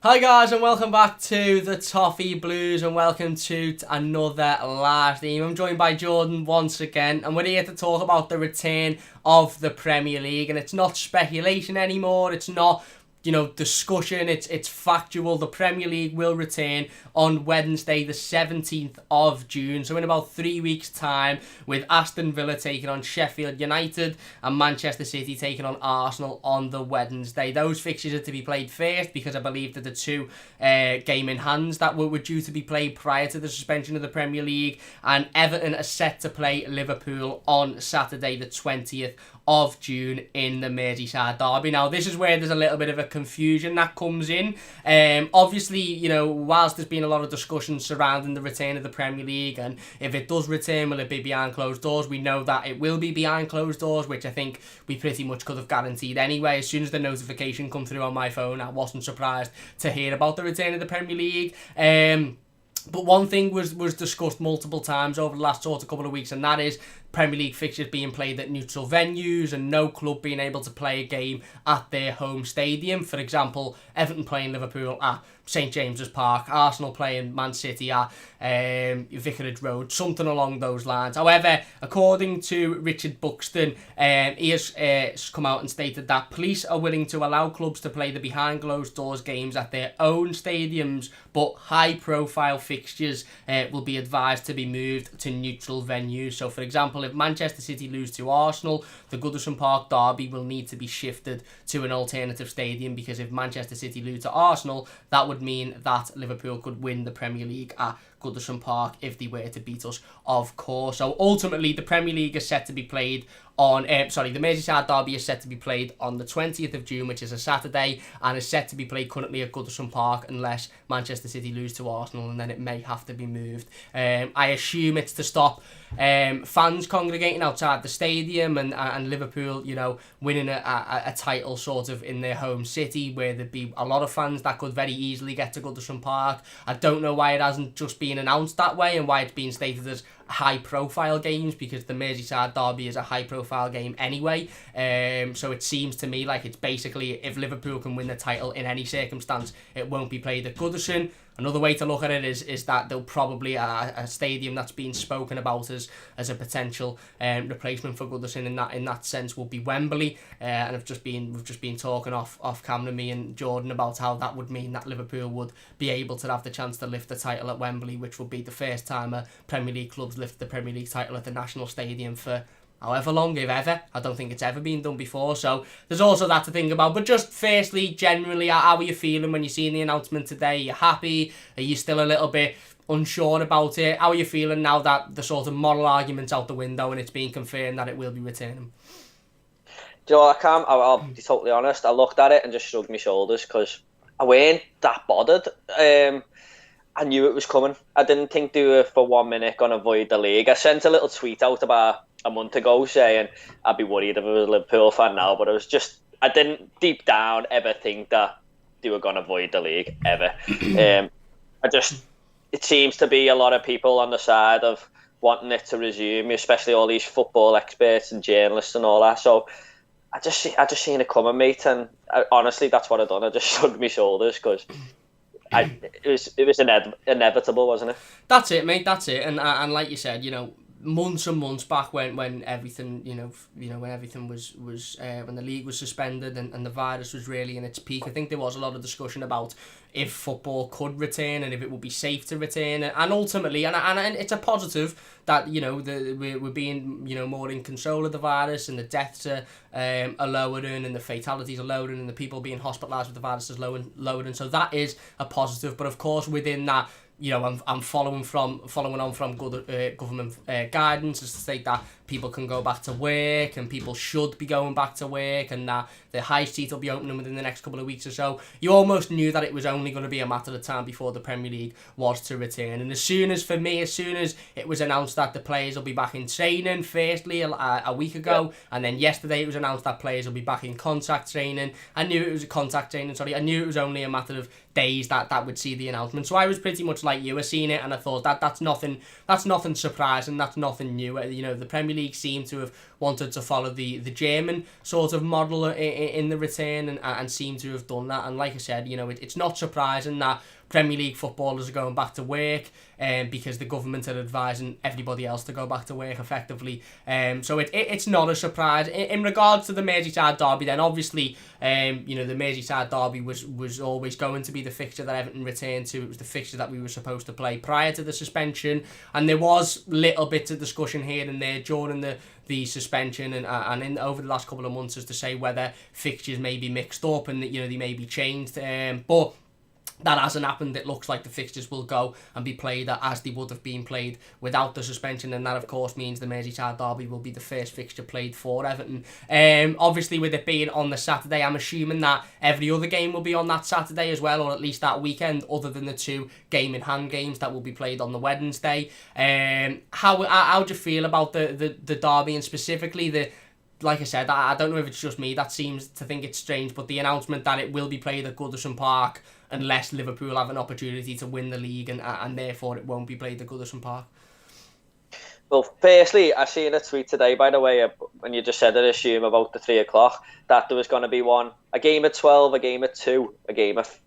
Hi guys, and welcome back to the Toffee Blues, and welcome to another live stream. I'm joined by Jordan once again, and we're here to talk about the return of the Premier League. And it's not speculation anymore, it's not discussion, it's factual. The Premier League will return on Wednesday the 17th of June, so in about 3 weeks time, with Aston Villa taking on Sheffield United and Manchester City taking on Arsenal on the Wednesday. Those fixtures are to be played first because I believe that the two game in hands that were due to be played prior to the suspension of the Premier League, and Everton are set to play Liverpool on Saturday the 20th of June in the Merseyside Derby. Now, this is where there's a little bit of a confusion that comes in. Obviously, whilst there's been a lot of discussion surrounding the return of the Premier League, and if it does return, will it be behind closed doors? We know that it will be behind closed doors, which I think we pretty much could have guaranteed anyway. As soon as the notification come through on my phone, I wasn't surprised to hear about the return of the Premier League. But one thing was discussed multiple times over the last couple of weeks, and that is Premier League fixtures being played at neutral venues and no club being able to play a game at their home stadium. For example, Everton playing Liverpool at St James's Park, Arsenal playing Man City at Vicarage Road, something along those lines. However, according to Richard Buxton, he has come out and stated that police are willing to allow clubs to play the behind closed doors games at their own stadiums, but high profile fixtures will be advised to be moved to neutral venues. So for example, if Manchester City lose to Arsenal, the Goodison Park derby will need to be shifted to an alternative stadium, because if Manchester City lose to Arsenal, that would mean that Liverpool could win the Premier League at Goodison Park if they were to beat us, of course. So ultimately, the Premier League is set to be played on, the Merseyside Derby is set to be played on the 20th of June, which is a Saturday, and is set to be played currently at Goodison Park unless Manchester City lose to Arsenal, and then it may have to be moved. I assume it's to stop fans congregating outside the stadium and Liverpool, winning a title sort of in their home city, where there'd be a lot of fans that could very easily get to Goodison Park. I don't know why it hasn't just been announced that way and why it's been stated as high profile games, because the Merseyside Derby is a high profile game anyway. So it seems to me like it's basically, if Liverpool can win the title in any circumstance, it won't be played at Goodison. Another way to look at it is that they'll probably a stadium that's been spoken about as a potential replacement for Goodison in that sense will be Wembley. And we've just been talking off camera, me and Jordan, about how that would mean that Liverpool would be able to have the chance to lift the title at Wembley, which would be the first time a Premier League club's lift the Premier League title at the National Stadium for however long, if ever. I don't think it's ever been done before, so there's also that to think about. But just firstly, generally, how are you feeling when you're seeing the announcement today? Are you happy? Are you still a little bit unsure about it? How are you feeling now that the sort of moral argument's out the window and it's been confirmed that it will be returning? Do you know what, Cam? I'll be totally honest. I looked at it and just shrugged my shoulders, because I weren't that bothered. I knew it was coming. I didn't think they were for 1 minute going to avoid the league. I sent a little tweet out about a month ago saying I'd be worried if I was a Liverpool fan now, but I didn't deep down ever think that they were going to avoid the league, ever. It seems to be a lot of people on the side of wanting it to resume, especially all these football experts and journalists and all that. So I just seen it coming, mate, and honestly, that's what I done. I just shrugged my shoulders, because it was inevitable, wasn't it? That's it, mate. That's it. And like you said, months and months back when everything, when everything was when the league was suspended and the virus was really in its peak, I think there was a lot of discussion about if football could return and if it would be safe to return, and ultimately, and it's a positive that we're being more in control of the virus, and the deaths are lowering, and the fatalities are lowering, and the people being hospitalised with the virus is lowering. So that is a positive. But of course, within that, I'm following on from good government guidance, is to state that people can go back to work and people should be going back to work, and that the high street will be opening within the next couple of weeks or so. You almost knew that it was only going to be a matter of time before the Premier League was to return. And as soon as it was announced that the players will be back in training, firstly a week ago, and then yesterday it was announced that players will be back in contact training. I knew it was only a matter of days that would see the announcement. So I was pretty much like you were seeing it, and I thought that's nothing surprising, that's nothing new. You know, the Premier League seem to have wanted to follow the German sort of model in the return, and seem to have done that. And like I said, you know, it's not surprising that Premier League footballers are going back to work, because the government are advising everybody else to go back to work effectively. So it's not a surprise. In regards to the Merseyside Derby, then obviously, you know, the Merseyside Derby was always going to be the fixture that Everton returned to. It was the fixture that we were supposed to play prior to the suspension, and there was little bits of discussion here and there during the suspension and in over the last couple of months as to say whether fixtures may be mixed up and, you know, they may be changed. But that hasn't happened. It looks like the fixtures will go and be played as they would have been played without the suspension, and that of course means the Merseyside Derby will be the first fixture played for Everton. Obviously with it being on the Saturday, I'm assuming that every other game will be on that Saturday as well, or at least that weekend, other than the 2 game-in-hand games that will be played on the Wednesday. How do you feel about the Derby, and specifically like I said, I don't know if it's just me that seems to think it's strange, but the announcement that it will be played at Goodison Park unless Liverpool have an opportunity to win the league, and therefore it won't be played at Goodison Park. Well, firstly, I seen a tweet today, by the way, when you just said it, assume about the 3 o'clock, that there was going to be a game at 12, a game at 2, a game at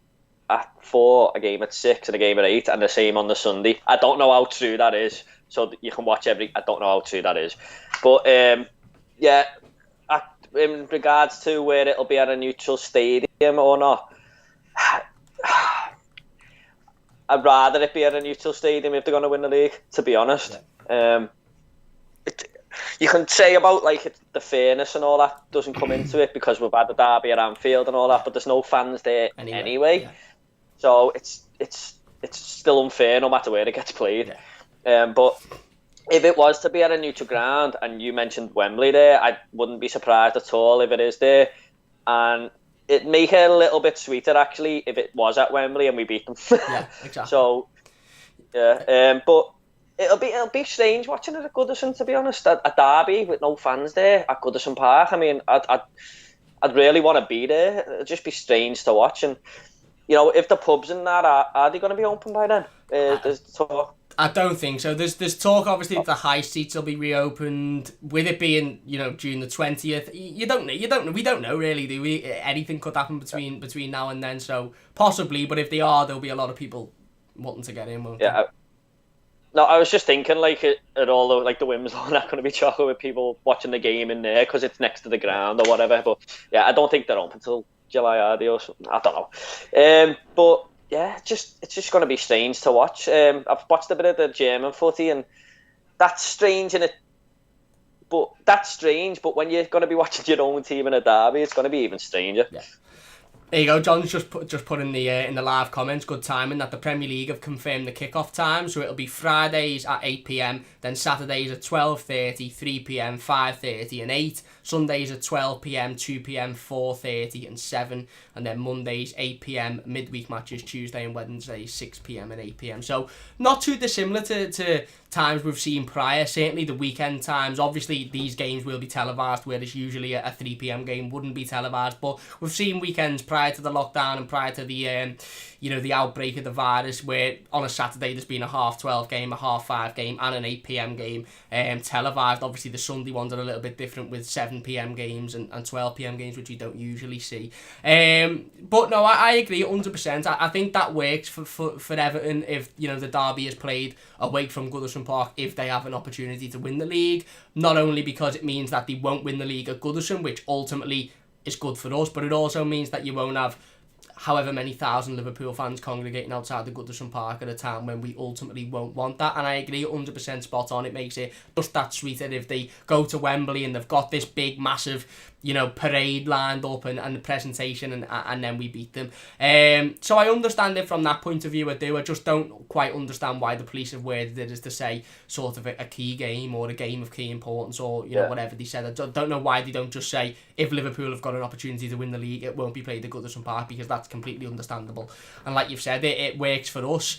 4, a game at 6, and a game at 8, and the same on the Sunday. I don't know how true that is, so you can watch I don't know how true that is. But, yeah, in regards to where it'll be at a neutral stadium or not, I'd rather it be at a neutral stadium if they're going to win the league, to be honest. Yeah. You can say about like the fairness and all that doesn't come into it because we've had the derby at Anfield and all that, but there's no fans there anyway. Yeah. So it's still unfair no matter where it gets played. Yeah. But if it was to be at a neutral ground, and you mentioned Wembley there, I wouldn't be surprised at all if it is there. And it'd make it a little bit sweeter, actually, if it was at Wembley and we beat them. Yeah, exactly. So, yeah, but it'll be strange watching it at Goodison, to be honest. A derby with no fans there at Goodison Park. I mean, I'd really want to be there. It'd just be strange to watch. And, you know, if the pubs and that, are they going to be open by then? There's talk. I don't think so. There's talk, obviously, that the high seats will be reopened. With it being, you know, June the 20th, you don't know. We don't know really, do we? Anything could happen between now and then. So possibly, but if they are, there'll be a lot of people wanting to get in, won't they? No, I was just thinking, like, at all the, like, the Wimbledon, not going to be chocolate with people watching the game in there because it's next to the ground or whatever. But yeah, I don't think they're open until July, are they? Or something. I don't know. But yeah, it's just going to be strange to watch. I've watched a bit of the German footy, and that's strange in it. But that's strange. But when you're going to be watching your own team in a derby, it's going to be even stranger. Yeah. There you go. John's just put in the live comments. Good timing that the Premier League have confirmed the kickoff time, so it'll be Fridays at 8 PM, then Saturdays at 12:30, 3 PM, 5:30, and 8. Sundays at 12 PM, 2 PM, 4:30, and 7, and then Mondays 8 PM. Midweek matches Tuesday and Wednesday 6 PM and 8 PM. So not too dissimilar to times we've seen prior. Certainly the weekend times. Obviously these games will be televised, whereas usually a 3 PM game wouldn't be televised. But we've seen weekends prior to the lockdown and prior to the the outbreak of the virus, where on a Saturday there's been a 12:30 game, a 5:30 game, and an 8 PM game televised. Obviously the Sunday ones are a little bit different with 7 PM games and 12 PM games, which you don't usually see. But no, I agree 100%. I think that works for Everton if, you know, the derby is played away from Goodison Park if they have an opportunity to win the league. Not only because it means that they won't win the league at Goodison, which ultimately is good for us, but it also means that you won't have however many thousand Liverpool fans congregating outside the Goodison Park at a time when we ultimately won't want that. And I agree 100% spot on. It makes it just that sweeter if they go to Wembley and they've got this big massive, you know, parade lined up and the presentation and then we beat them. So I understand it from that point of view. I do. I just don't quite understand why the police have worded it as to say sort of a key game or a game of key importance or, you know, whatever they said. I don't know why they don't just say if Liverpool have got an opportunity to win the league, it won't be played at Goodison Park, because that's completely understandable. And like you've said, it works for us.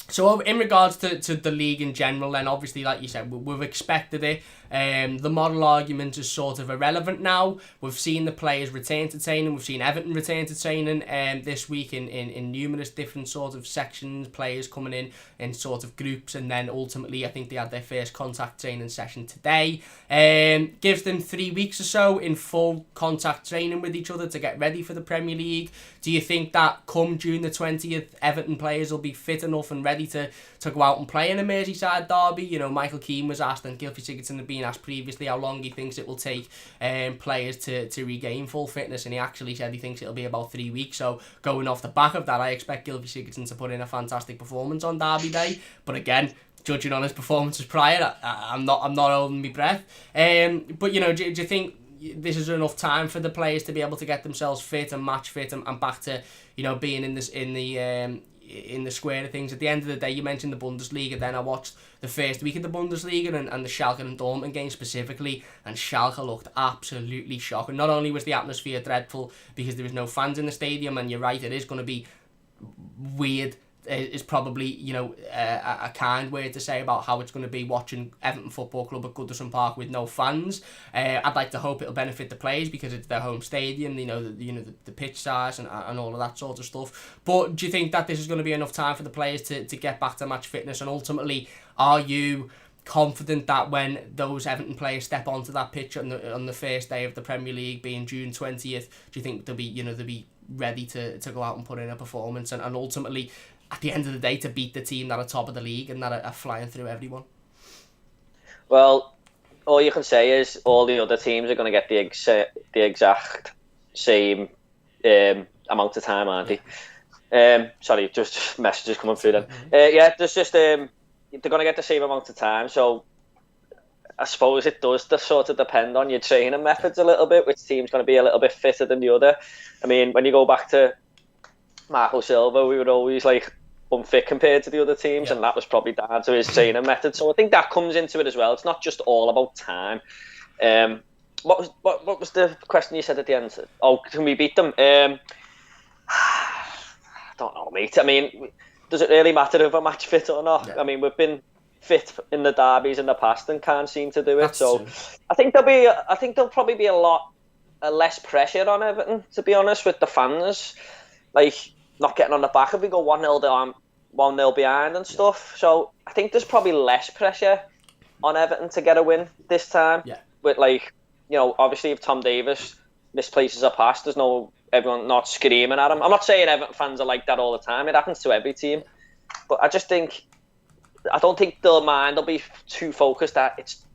So in regards to the league in general, then obviously, like you said, we've expected it. The model argument is sort of irrelevant now. We've seen the players return to training. We've seen Everton return to training this week in numerous different sort of sections, players coming in sort of groups, and then ultimately I think they had their first contact training session today. Gives them 3 weeks or so in full contact training with each other to get ready for the Premier League. Do you think that come June the 20th, Everton players will be fit enough and ready to go out and play in a Merseyside derby? You know, Michael Keane was asked, and Gylfi Sigurdsson had been asked previously how long he thinks it will take players to regain full fitness, and he actually said he thinks it'll be about 3 weeks. So going off the back of that, I expect Gylfi Sigurdsson to put in a fantastic performance on Derby Day. But again, judging on his performances prior, I'm not holding my breath. But you know, do you think this is enough time for the players to be able to get themselves fit and match fit and back to, you know, being in the square of things? At the end of the day, you mentioned the Bundesliga, then I watched the first week of the Bundesliga and the Schalke and Dortmund game specifically, and Schalke looked absolutely shocking. Not only was the atmosphere dreadful because there was no fans in the stadium, and you're right, it is going to be weird, is probably, you know, a kind word to say about how it's going to be watching Everton Football Club at Goodison Park with no fans. I'd like to hope it'll benefit the players because it's their home stadium, the pitch size and all of that sort of stuff. But do you think that this is going to be enough time for the players to get back to match fitness? And ultimately, are you confident that when those Everton players step onto that pitch on the first day of the Premier League, being June 20th, do you think they'll be ready to go out and put in a performance and ultimately, at the end of the day, to beat the team that are top of the league and that are flying through everyone? Well, all you can say is all the other teams are going to get the exact same amount of time, aren't they? Sorry, just messages coming through then. There's just they're going to get the same amount of time, so I suppose it does sort of depend on your training methods a little bit, which team's going to be a little bit fitter than the other. I mean, when you go back to Marco Silva, we were always like unfit compared to the other teams, and that was probably down to his training method. So I think that comes into it as well. It's not just all about time. What was the question you said at the end? Oh, can we beat them? I don't know, mate. I mean, does it really matter if we're match fit or not? Yeah. I mean, we've been fit in the derbies in the past and can't seem to do it. That's so true. I think there'll probably be a lot less pressure on Everton, to be honest, with the fans. Like, not getting on the back if we go 1-0 down, 1-0 behind and stuff. So I think there's probably less pressure on Everton to get a win this time. Yeah. With, like, you know, obviously if Tom Davies misplaces a pass, there's no everyone not screaming at him. I'm not saying Everton fans are like that all the time. It happens to every team. But I don't think their mind will be too focused that it's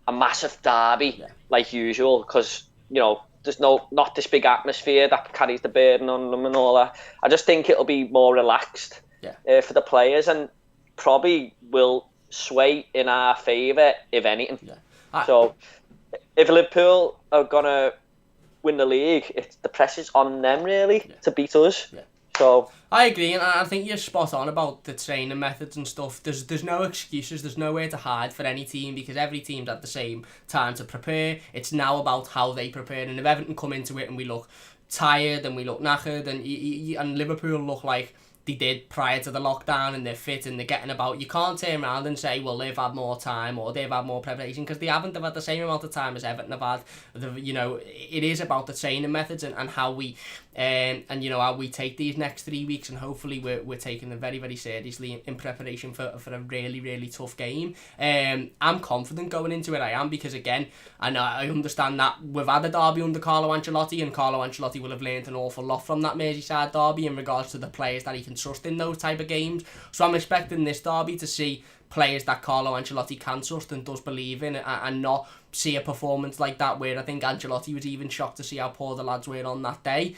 a massive derby like usual, because, you know, there's not this big atmosphere that carries the burden on them and all that. I just think it'll be more relaxed for the players, and probably will sway in our favour, if anything. Yeah. So if Liverpool are going to win the league, the pressure's on them really to beat us. Yeah. So I agree, and I think you're spot on about the training methods and stuff. There's no excuses, there's nowhere to hide for any team, because every team's at the same time to prepare. It's now about how they prepare, and if Everton come into it and we look tired and we look knackered, and Liverpool look like they did prior to the lockdown, and they're fit and they're getting about, you can't turn around and say, well, they've had more time or they've had more preparation, because they haven't. They've had the same amount of time as Everton have had. You know, it is about the training methods and how we and you know, how we take these next 3 weeks, and hopefully we're taking them very, very seriously in preparation for a really, really tough game. I'm confident going into it, I am, because again, I understand that we've had a derby under Carlo Ancelotti, and Carlo Ancelotti will have learned an awful lot from that Merseyside derby in regards to the players that he can trust in those type of games. So I'm expecting this derby to see players that Carlo Ancelotti can trust and does believe in, and not see a performance like that where I think Ancelotti was even shocked to see how poor the lads were on that day.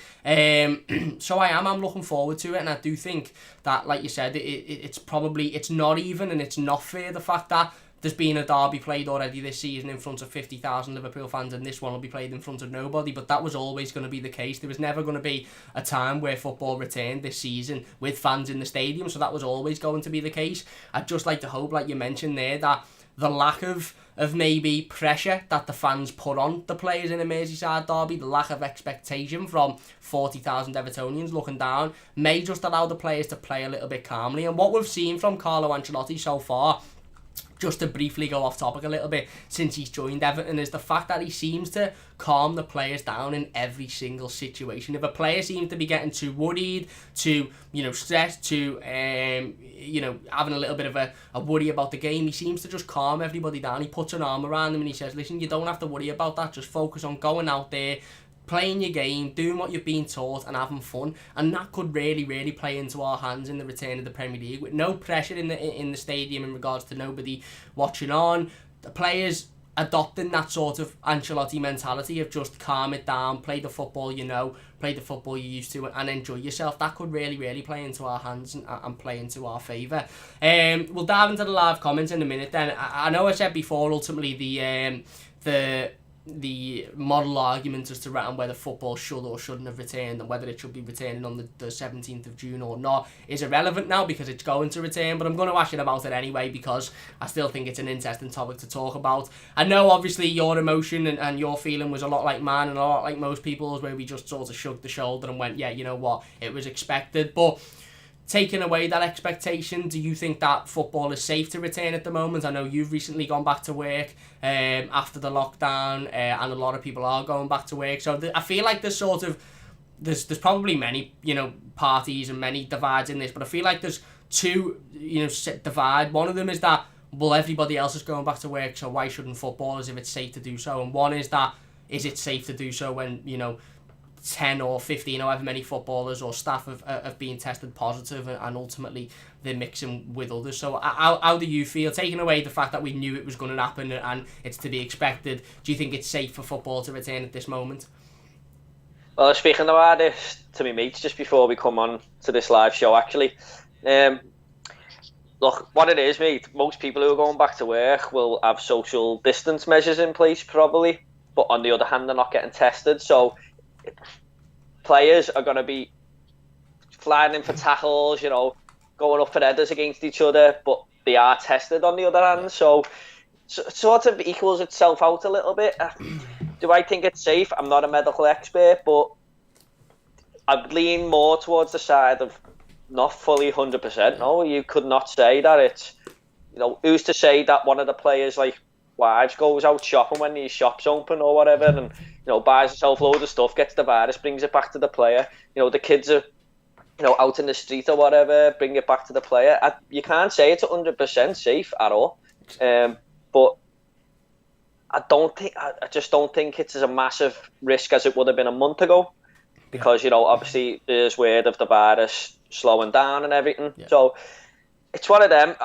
So I'm looking forward to it, and I do think that, like you said, it's not even, and it's not fair, the fact that there's been a derby played already this season in front of 50,000 Liverpool fans, and this one will be played in front of nobody. But that was always going to be the case. There was never going to be a time where football returned this season with fans in the stadium, so that was always going to be the case. I'd just like to hope, like you mentioned there, that the lack of maybe pressure that the fans put on the players in a Merseyside derby, the lack of expectation from 40,000 Evertonians looking down, may just allow the players to play a little bit calmly. And what we've seen from Carlo Ancelotti so far, just to briefly go off topic a little bit, since he's joined Everton, is the fact that he seems to calm the players down in every single situation. If a player seems to be getting too worried, too, stressed, too, having a little bit of a worry about the game, he seems to just calm everybody down. He puts an arm around them and he says, listen, you don't have to worry about that, just focus on going out there, playing your game, doing what you've been taught and having fun. And that could really, really play into our hands in the return of the Premier League, with no pressure in the stadium in regards to nobody watching on. The players adopting that sort of Ancelotti mentality of just calm it down, play the football play the football you're used to, and enjoy yourself. That could really, really play into our hands and play into our favour. We'll dive into the live comments in a minute then. I know I said before, ultimately the model argument as to whether football should or shouldn't have returned, and whether it should be returning on the 17th of June or not, is irrelevant now because it's going to return. But I'm going to ask you about it anyway because I still think it's an interesting topic to talk about. I know obviously your emotion and your feeling was a lot like mine and a lot like most people's, where we just sort of shrugged the shoulder and went, yeah, you know what, it was expected. But taking away that expectation, do you think that football is safe to return at the moment? I know you've recently gone back to work after the lockdown, and a lot of people are going back to work. So I feel like there's probably many parties and many divides in this, but I feel like there's two divide. One of them is that, well, everybody else is going back to work, so why shouldn't footballers if it's safe to do so? And one is that, is it safe to do so when 10 or 15, however many footballers or staff have been tested positive, and ultimately they're mixing with others? So how do you feel, taking away the fact that we knew it was going to happen and it's to be expected? Do you think it's safe for football to return at this moment? Well, speaking about this to me mates just before we come on to this live show, actually, look, what it is, mate, most people who are going back to work will have social distance measures in place probably, but on the other hand they're not getting tested. So players are going to be flying in for tackles, going up for headers against each other, but they are tested on the other hand. So it sort of equals itself out a little bit. Do I think it's safe? I'm not a medical expert, but I'd lean more towards the side of not fully 100%. No, you could not say that it's, who's to say that one of the players, like, wives goes out shopping when these shops open or whatever, and buys herself loads of stuff, gets the virus, brings it back to the player. The kids are out in the street or whatever, bring it back to the player. You can't say it's 100% safe at all, but I just don't think it's as a massive risk as it would have been a month ago, because obviously there's word of the virus slowing down and everything. So it's one of them.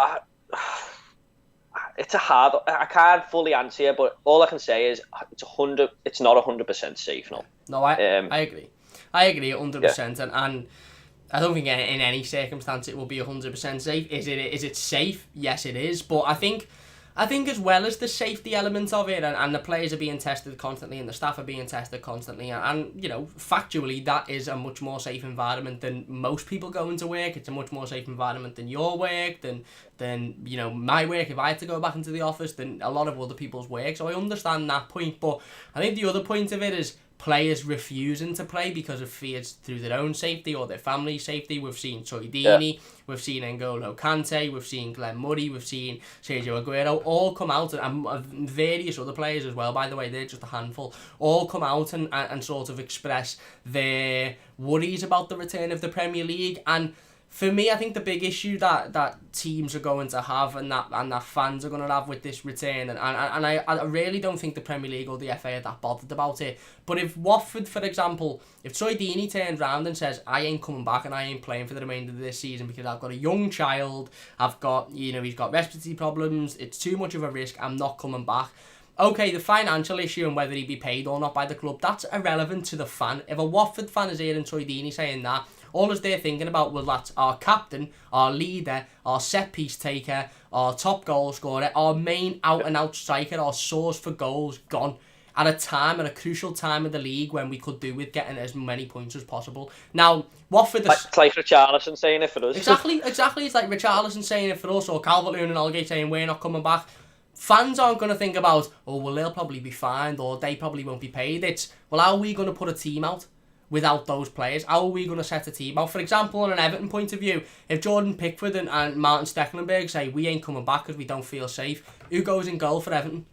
It's I can't fully answer you, but all I can say is it's not 100% safe, no. No, I agree. I agree 100%, and I don't think in any circumstance it will be 100% safe. Is it safe? Yes, it is. But I think as well as the safety element of it, and the players are being tested constantly and the staff are being tested constantly, and factually that is a much more safe environment than most people going to work. It's a much more safe environment than your work, than my work if I had to go back into the office, than a lot of other people's work. So I understand that point, but I think the other point of it is players refusing to play because of fears through their own safety or their family's safety. We've seen Troy Deeney, we've seen N'Golo Kante, we've seen Glenn Murray, we've seen Sergio Aguero all come out, and various other players as well, by the way, they're just a handful, all come out and sort of express their worries about the return of the Premier League. And for me, I think the big issue that teams are going to have and that fans are going to have with this return, and I really don't think the Premier League or the FA are that bothered about it. But if Watford, for example, if Troy Deeney turns round and says, I ain't coming back and I ain't playing for the remainder of this season because I've got a young child, I've got, he's got respiratory problems, it's too much of a risk, I'm not coming back. Okay, the financial issue and whether he'd be paid or not by the club, that's irrelevant to the fan. If a Watford fan is hearing Troy Deeney saying that, all as they're thinking about, well, that's our captain, our leader, our set-piece taker, our top goal scorer, our main out-and-out striker, our source for goals gone at a crucial time of the league when we could do with getting as many points as possible. Now, Watford... It's like Richarlison saying it for us. Exactly. It's like Richarlison saying it for us, or Calvert-Lewin and Holgate saying we're not coming back. fans aren't going to think about, oh, well, they'll probably be fined or they probably won't be paid. It's, well, how are we going to put a team out without those players? How are we going to set a team out? For example, on an Everton point of view, if Jordan Pickford and Martin Stecklenburg say, we ain't coming back because we don't feel safe, who goes in goal for Everton?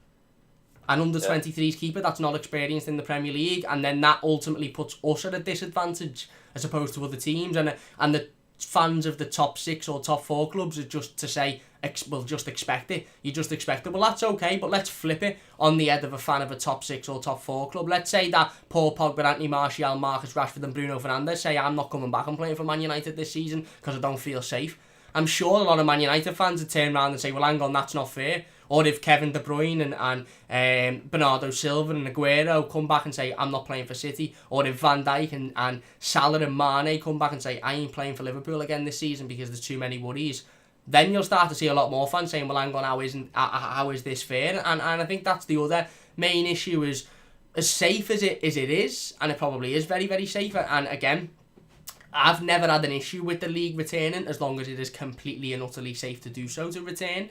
An under-23s keeper that's not experienced in the Premier League, and then that ultimately puts us at a disadvantage as opposed to other teams, and the fans of the top 6 or top 4 clubs are just to say, well, just expect it. You just expect it. Well, that's okay, but let's flip it on the head of a fan of a top 6 or top 4 club. Let's say that Paul Pogba, Anthony Martial, Marcus Rashford and Bruno Fernandes say, I'm not coming back and playing for Man United this season because I don't feel safe. I'm sure a lot of Man United fans would turn around and say, well, hang on, that's not fair. Or if Kevin De Bruyne and Bernardo Silva and Aguero come back and say, I'm not playing for City. Or if Van Dijk and Salah and Mane come back and say, I ain't playing for Liverpool again this season because there's too many worries. Then you'll start to see a lot more fans saying, well, hang on, how is this fair? And I think that's the other main issue, is as safe as it is, and it probably is very, very safe. And again, I've never had an issue with the league returning as long as it is completely and utterly safe to do so, to return.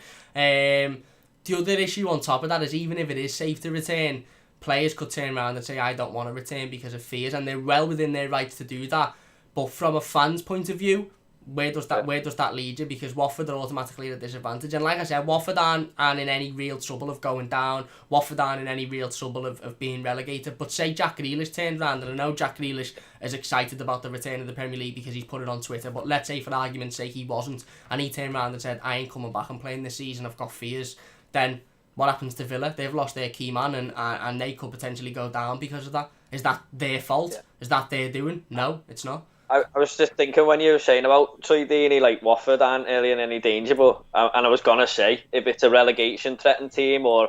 The other issue on top of that is, even if it is safe to return, players could turn around and say, I don't want to return because of fears, and they're well within their rights to do that. But from a fan's point of view, where does that lead you? Because Watford are automatically at a disadvantage. And like I said, Watford aren't in any real trouble of going down. Watford aren't in any real trouble of being relegated. But say Jack Grealish turned around, and I know Jack Grealish is excited about the return of the Premier League because he's put it on Twitter, but let's say for argument's sake he wasn't, and he turned around and said, I ain't coming back and playing this season, I've got fears. Then what happens to Villa? They've lost their key man, and they could potentially go down because of that. Is that their fault? Yeah. Is that their doing? No, it's not. I was just thinking when you were saying about Troy Deeney, like Watford aren't really in any danger, but and I was gonna say, if it's a relegation threatened team, or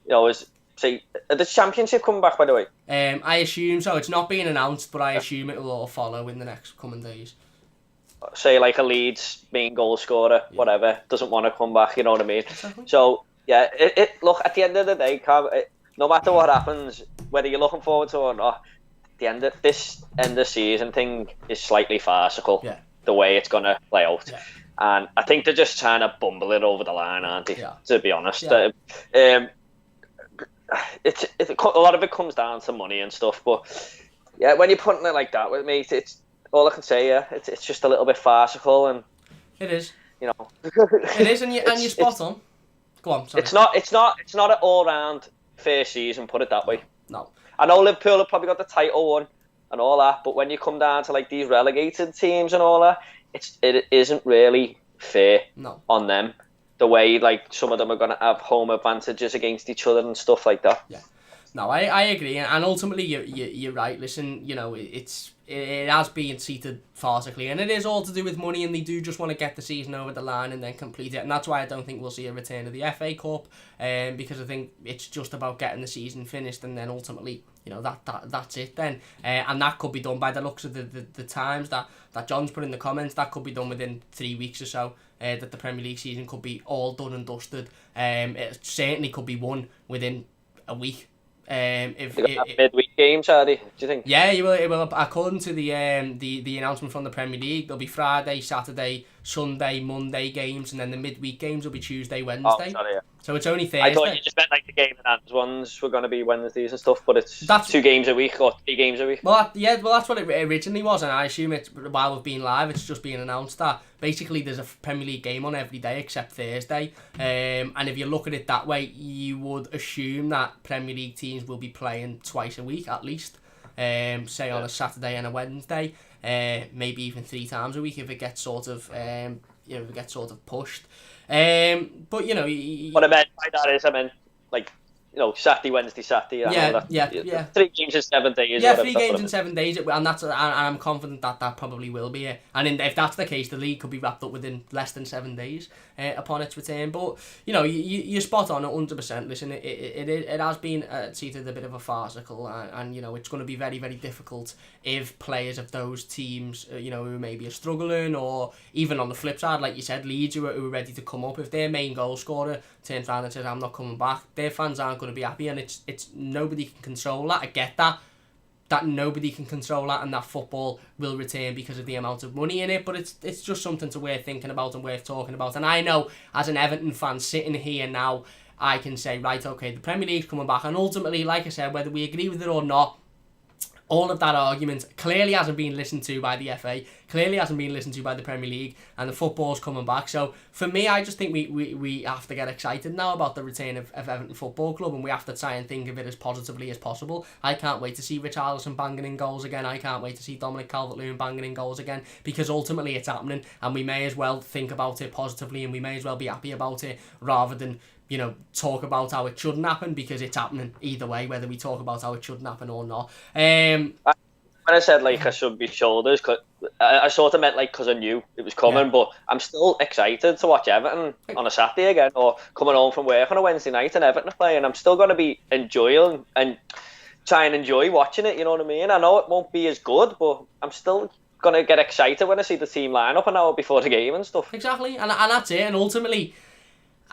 are the Championship coming back, by the way? I assume so. It's not being announced, but I assume it will all follow in the next coming days. Say like a Leeds main goal scorer, whatever, doesn't want to come back. You know what I mean? Exactly. So yeah, look, at the end of the day, Cam, no matter what happens, whether you're looking forward to it or not, this end of season thing is slightly farcical. Yeah. The way it's gonna play out, and I think they're just trying to bumble it over the line, aren't they? Yeah. To be honest, a lot of it comes down to money and stuff. But yeah, when you're putting it like that with me, it's all I can say. Yeah, it's just a little bit farcical, and it is. It is, and you're spot on. Go on. Sorry. It's not an all round fair season. Put it that way. No. I know Liverpool have probably got the title one and all that, but when you come down to like these relegated teams and all that, it isn't really fair on them. The way like some of them are going to have home advantages against each other and stuff like that. Yeah, no, I agree, and ultimately you're right. Listen, it has been treated farcically, and it is all to do with money, and they do just want to get the season over the line and then complete it, and that's why I don't think we'll see a return of the FA Cup, because I think it's just about getting the season finished, and then ultimately, that's it then, and that could be done by the looks of the times that John's put in the comments. That could be done within 3 weeks or so. That the Premier League season could be all done and dusted. It certainly could be won within a week. If midweek games, are they? Do you think? Yeah, it will. According to the announcement from the Premier League, there'll be Friday, Saturday, Sunday, Monday games, and then the midweek games will be Tuesday, Wednesday. Oh, sorry, yeah. So it's only Thursday. I thought you just meant like the game in hands ones were going to be Wednesdays and stuff, but that's 2 games a week or 3 games a week. Well, that's what it originally was, and I assume it's, while we've been live, it's just been announced that basically there's a Premier League game on every day except Thursday. And if you look at it that way, you would assume that Premier League teams will be playing twice a week at least. Say on a Saturday and a Wednesday, maybe even 3 times a week if it gets sort of pushed. But what I meant by that is, like, Saturday, Wednesday, Saturday. Yeah. 3 games in 7 days. Yeah, 3 games in 7 days, and I'm confident that probably will be it. And if that's the case, the league could be wrapped up within less than 7 days upon its return. But you're spot on 100%. Listen, it has been treated a bit of a farcical, and it's going to be very, very difficult if players of those teams, who maybe are struggling, or even on the flip side, like you said, Leeds who are ready to come up, if their main goal scorer turns around and says, I'm not coming back, their fans aren't going to be happy, and it's nobody can control that. I get that nobody can control that, and that football will return because of the amount of money in it, but it's just something to worth thinking about and worth talking about. And I know, as an Everton fan sitting here now, I can say, right, okay, the Premier League's coming back, and ultimately, like I said, whether we agree with it or not, all of that argument clearly hasn't been listened to by the FA, clearly hasn't been listened to by the Premier League, and the football's coming back. So for me, I just think we have to get excited now about the return of Everton Football Club, and we have to try and think of it as positively as possible. I can't wait to see Richarlison banging in goals again. I can't wait to see Dominic Calvert-Lewin banging in goals again, because ultimately it's happening, and we may as well think about it positively, and we may as well be happy about it, rather than talk about how it shouldn't happen, because it's happening either way, whether we talk about how it shouldn't happen or not. When I said I should be shoulders, cause I sort of meant because I knew it was coming, but I'm still excited to watch Everton on a Saturday again, or coming home from work on a Wednesday night and Everton are playing. I'm still going to be enjoying and try and enjoy watching it, you know what I mean? I know it won't be as good, but I'm still going to get excited when I see the team line up an hour before the game and stuff. Exactly, and that's it, and ultimately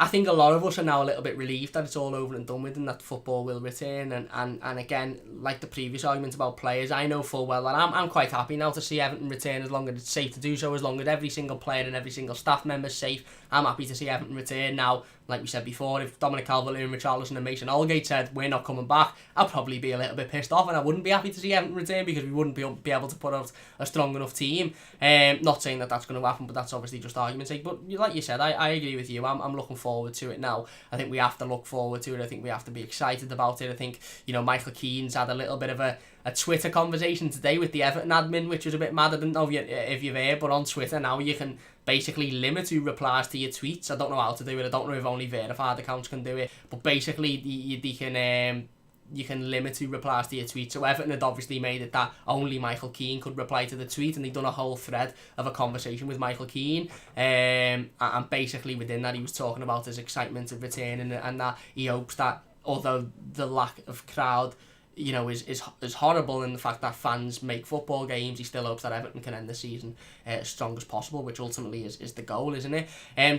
I think a lot of us are now a little bit relieved that it's all over and done with, and that football will return. And again, like the previous argument about players, I know full well that I'm quite happy now to see Everton return, as long as it's safe to do so, as long as every single player and every single staff member is safe. I'm happy to see Everton return now. Like we said before, if Dominic Calvert-Lewin, Richarlison and Mason Holgate said we're not coming back, I'd probably be a little bit pissed off, and I wouldn't be happy to see Everton return, because we wouldn't be able to put out a strong enough team. Not saying that that's going to happen, but that's obviously just argument's sake. But like you said, I agree with you. I'm looking forward to it now. I think we have to look forward to it. I think we have to be excited about it. I think, Michael Keane's had a little bit of a Twitter conversation today with the Everton admin, which was a bit mad. I don't know if you've heard, but on Twitter now you can basically limit who replies to your tweets. I don't know how to do it. I don't know if only verified accounts can do it, but basically you can limit who replies to your tweet. So Everton had obviously made it that only Michael Keane could reply to the tweet, and they'd done a whole thread of a conversation with Michael Keane, and basically within that he was talking about his excitement of returning, and that he hopes that, although the lack of crowd is horrible, and the fact that fans make football games, he still hopes that Everton can end the season as strong as possible, which ultimately is the goal, isn't it?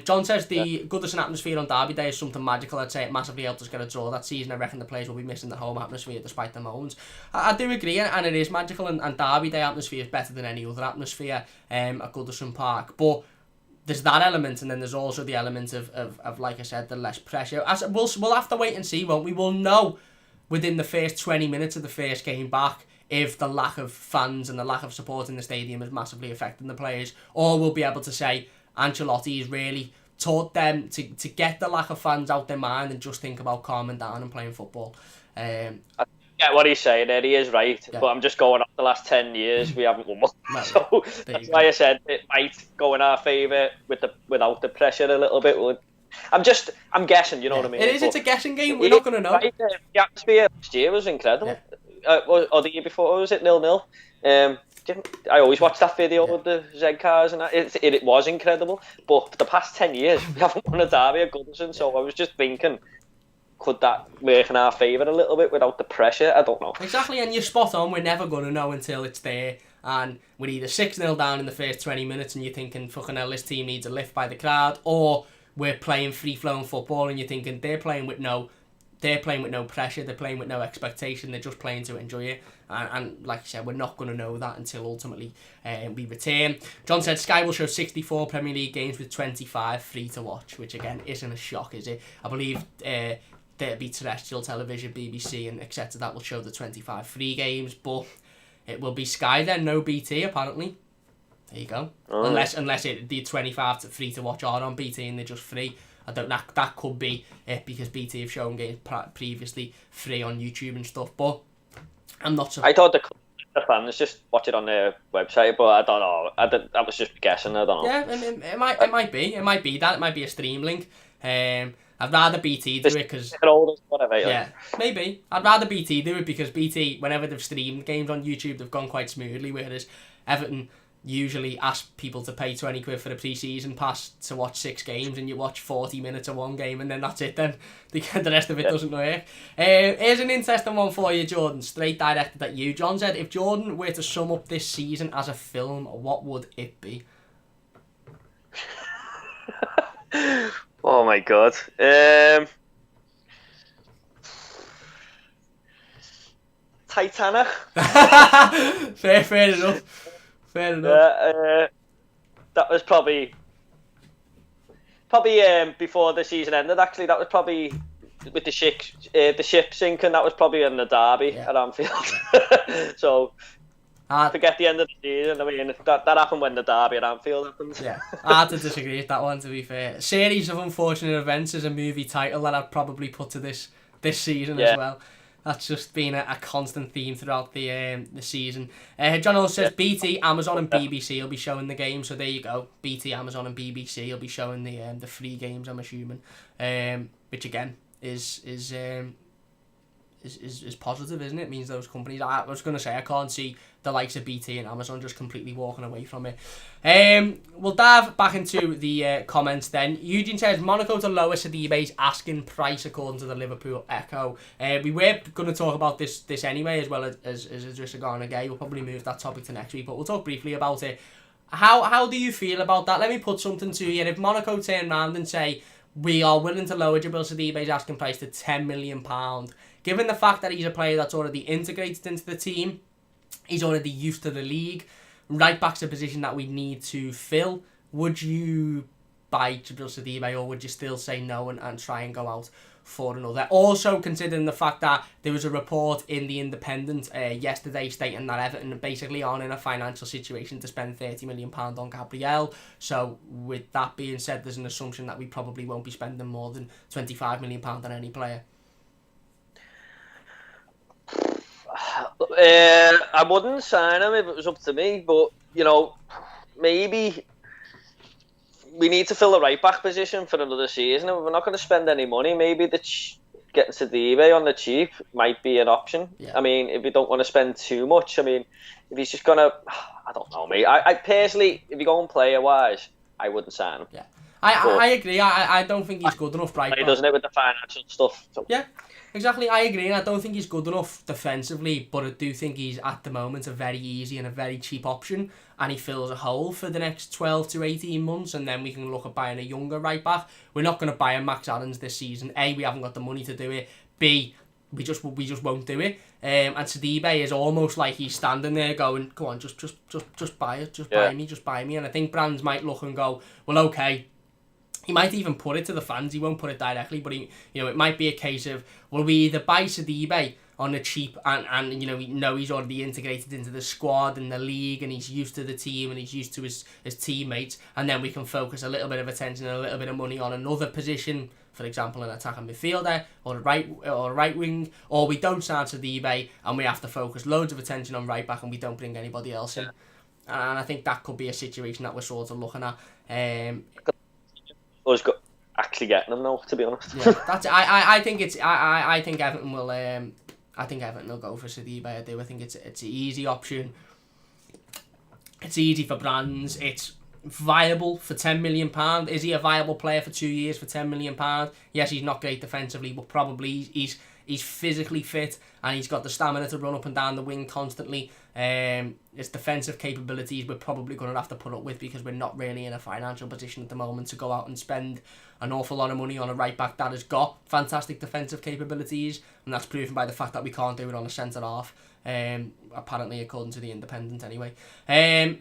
John says the Goodison atmosphere on Derby Day is something magical. I'd say it massively helped us get a draw that season. I reckon the players will be missing the home atmosphere despite the moans. I do agree, and it is magical, and Derby Day atmosphere is better than any other atmosphere at Goodison Park, but there's that element, and then there's also the element of like I said, the less pressure. We'll have to wait and see, won't we? We'll know within the first 20 minutes of the first game back if the lack of fans and the lack of support in the stadium is massively affecting the players, or we'll be able to say Ancelotti's really taught them to get the lack of fans out their mind and just think about calming down and playing football. I get what he's saying there, he is right, but I'm just going off the last 10 years, we haven't won one. No, so that's why I said it might go in our favour without the pressure a little bit. I'm guessing, you know what I mean? It's a guessing game, we're not going to know. Right, the atmosphere last year was incredible. Or the year before, was it 0-0? I always watch that video with the Z cars, and it was incredible. But for the past 10 years, we haven't won a derby at Goodison, so I was just thinking, could that work in our favour a little bit without the pressure? I don't know. Exactly, and you're spot on. We're never going to know until it's there. And we're either 6-0 down in the first 20 minutes and you're thinking, fucking hell, this team needs a lift by the crowd, or we're playing free-flowing football and you're thinking they're playing with no pressure, they're playing with no expectation, they're just playing to enjoy it. And like I said, we're not going to know that until ultimately we return. John said Sky will show 64 Premier League games with 25 free to watch, which again isn't a shock, is it? I believe there'll be terrestrial television, BBC and etc. that will show the 25 free games, but it will be Sky then, no BT apparently. There you go. Oh. Unless the 25 free to watch are on BT and they're just free. I don't know, that could be it, because BT have shown games previously free on YouTube and stuff, but I'm not sure. I thought the fans just watch it on their website, but I don't know. That was just guessing, I don't know. Yeah, it might be that. It might be a stream link. I'd rather BT do it because... Yeah, maybe. I'd rather BT do it because BT, whenever they've streamed games on YouTube, they've gone quite smoothly, whereas Everton usually ask people to pay 20 quid for the pre-season pass to watch 6 games, and you watch 40 minutes of one game and then that's it then. The rest of it doesn't work. Here's an interesting one for you, Jordan, straight directed at you. John said, if Jordan were to sum up this season as a film, what would it be? Oh my god. Titanic. Fair enough. Fair enough. That was probably before the season ended. Actually, that was probably with the ship sinking, that was probably in the derby at Anfield. So forget the end of the season. I mean, that happened when the derby at Anfield happened. Yeah, I had to disagree with that one, to be fair. Series of Unfortunate Events is a movie title that I'd probably put to this season as well. That's just been a constant theme throughout the season. John also says BT, Amazon and BBC will be showing the game, so there you go. BT, Amazon and BBC will be showing the free games, I'm assuming. Which again is positive, isn't it? It means those companies, I was going to say, I can't see the likes of BT and Amazon just completely walking away from it. We'll dive back into the comments then. Eugene says, Monaco to lower Sidibe's asking price according to the Liverpool Echo. We were going to talk about this anyway, as well as Idrissa Gana Gueye. We'll probably move that topic to next week, but we'll talk briefly about it. How do you feel about that? Let me put something to you. If Monaco turn around and say, we are willing to lower Djibril Sidibe's asking price to £10 million, given the fact that he's a player that's already integrated into the team, he's already used to the league, right back's a position that we need to fill, would you buy Djibril Sidibe, or would you still say no and try and go out for another? Also, considering the fact that there was a report in The Independent yesterday stating that Everton basically aren't in a financial situation to spend £30 million on Gabriel. So with that being said, there's an assumption that we probably won't be spending more than £25 million on any player. I wouldn't sign him if it was up to me, but maybe we need to fill the right back position for another season, and we're not going to spend any money. Maybe getting Sidibe on the cheap might be an option. Yeah. I mean, if we don't want to spend too much, I mean, if he's just gonna, I don't know, mate. I personally, if you go on player wise, I wouldn't sign him. Yeah, I agree. I don't think he's good enough right back. He doesn't it with the financial stuff. So. Yeah. Exactly, I agree, and I don't think he's good enough defensively, but I do think he's, at the moment, a very easy and a very cheap option, and he fills a hole for the next 12 to 18 months, and then we can look at buying a younger right-back. We're not going to buy a Max Aarons this season. A, we haven't got the money to do it. B, we just won't do it. And Sidibe is almost like he's standing there going, "Go on, just buy it, just buy me." And I think brands might look and go, "Well, okay." He might even put it to the fans. He won't put it directly, but it might be a case of, well, we either buy Sidibe on the cheap and we know he's already integrated into the squad and the league, and he's used to the team and he's used to his teammates, and then we can focus a little bit of attention and a little bit of money on another position, for example, an attacking midfielder or a right wing, or we don't sign Sidibe and we have to focus loads of attention on right back and we don't bring anybody else in. And I think that could be a situation that we're sort of looking at. Us actually getting them now, to be honest. Yeah, that's. I think it's. I think Everton will. I think Everton will go for Sidibe. I do. I think it's an easy option. It's easy for brands. It's viable for £10 million. Is he a viable player for 2 years for £10 million? Yes, he's not great defensively, but probably he's physically fit and he's got the stamina to run up and down the wing constantly. His defensive capabilities we're probably going to have to put up with, because we're not really in a financial position at the moment to go out and spend an awful lot of money on a right back that has got fantastic defensive capabilities, and that's proven by the fact that we can't do it on a centre half. Apparently, according to The Independent, anyway. And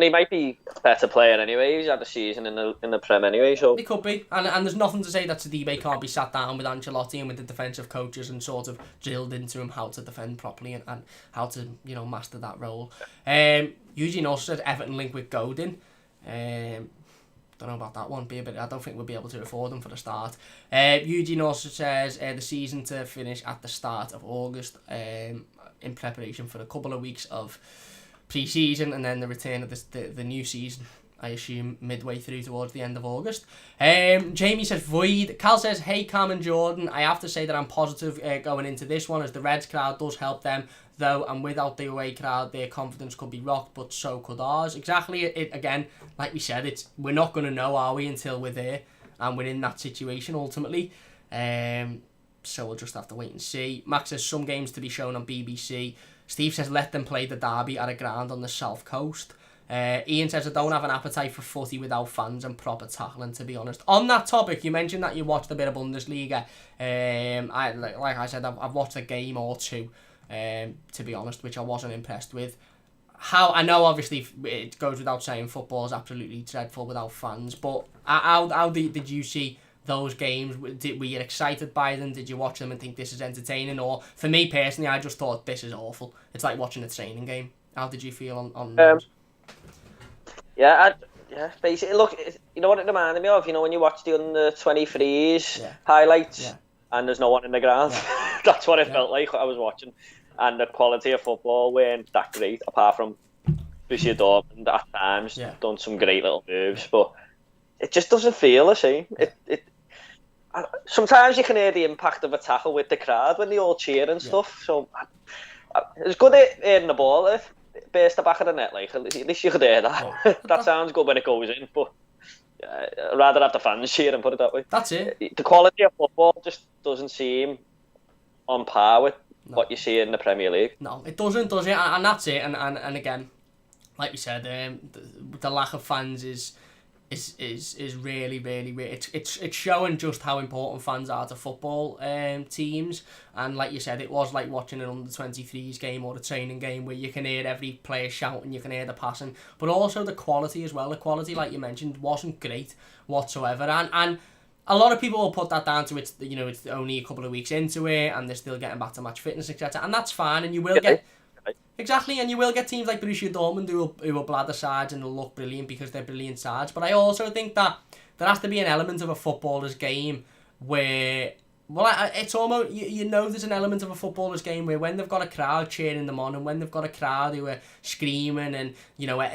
he might be a better player anyway. He's had a season in the Prem anyway, so he could be. And there's nothing to say that Sidibe can't be sat down with Ancelotti and with the defensive coaches and sort of drilled into him how to defend properly and how to master that role. Eugene also said Everton link with Godin. Don't know about that one, but I don't think we'll be able to afford them for the start. Eugene also says the season to finish at the start of August, in preparation for a couple of weeks of pre-season, and then the return of the new season, I assume midway through towards the end of August. Jamie says void. Cal says, hey Cam and Jordan, I have to say that I'm positive going into this one, as the Reds crowd does help them, though, and without the away crowd their confidence could be rocked, but so could ours. Exactly. It again, like we said, we're not going to know, are we, until we're there and we're in that situation ultimately. So we'll just have to wait and see. Max says some games to be shown on BBC. Steve says let them play the derby at a ground on the south coast. Ian says I don't have an appetite for footy without fans and proper tackling, to be honest. On that topic, you mentioned that you watched a bit of Bundesliga. Like I said, I've watched a game or two, to be honest, which I wasn't impressed with. I know obviously it goes without saying football is absolutely dreadful without fans, but how did you see those games? Were you excited by them? Did you watch them and think this is entertaining? Or for me personally, I just thought this is awful. It's like watching a training game. How did you feel on those? Yeah, basically, look, you know what it reminded me of? You know, when you watch the under 23s highlights and there's no one in the ground? That's what it felt like I was watching. And the quality of football weren't that great, apart from Borussia Dortmund at times done some great little moves, but it just doesn't feel the same. Sometimes you can hear the impact of a tackle with the crowd when they all cheer and stuff. So it's good at hearing the ball. Burst the back of the net, like at least you could hear that. That sounds good when it goes in, but I'd rather have the fans cheer and put it that way. That's it. The quality of football just doesn't seem on par with what you see in the Premier League. No, it doesn't, does it? And that's it. And again, like we said, the lack of fans is really, really, really, it's showing just how important fans are to football teams. And like you said, it was like watching an under-23s game or a training game where you can hear every player shouting, you can hear the passing, but also the quality as well. The quality, like you mentioned, wasn't great whatsoever. And a lot of people will put that down to it's only a couple of weeks into it and they're still getting back to match fitness, etc. And that's fine, and you will get... Exactly, and you will get teams like Borussia Dortmund who will blather sides and will look brilliant because they're brilliant sides. But I also think that there has to be an element of a footballer's game where, it's almost, there's an element of a footballer's game where when they've got a crowd cheering them on and when they've got a crowd who are screaming and,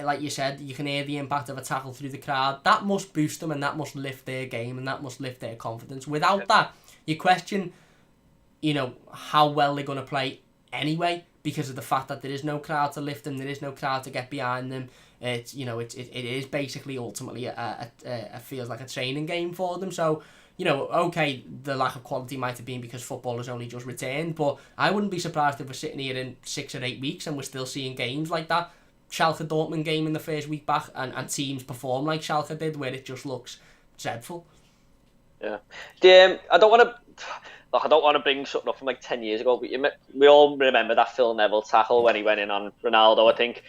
like you said, you can hear the impact of a tackle through the crowd, that must boost them and that must lift their game and that must lift their confidence. Without that, you question, how well they're going to play anyway, because of the fact that there is no crowd to lift them, there is no crowd to get behind them. It is basically ultimately a feels like a training game for them. So, okay, the lack of quality might have been because football has only just returned, but I wouldn't be surprised if we're sitting here in 6 or 8 weeks and we're still seeing games like that Schalke Dortmund game in the first week back, and teams perform like Schalke did, where it just looks dreadful. Yeah. I don't want to bring something up from like 10 years ago, but we all remember that Phil Neville tackle when he went in on Ronaldo. I think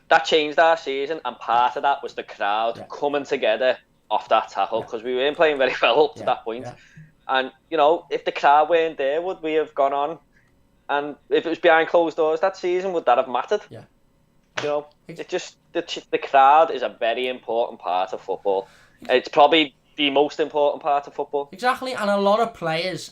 that changed our season, and part of that was the crowd coming together off that tackle, because we weren't playing very well up to that point. And, if the crowd weren't there, would we have gone on? And if it was behind closed doors that season, would that have mattered? It just, the crowd is a very important part of football. It's probably the most important part of football. Exactly, and a lot of players,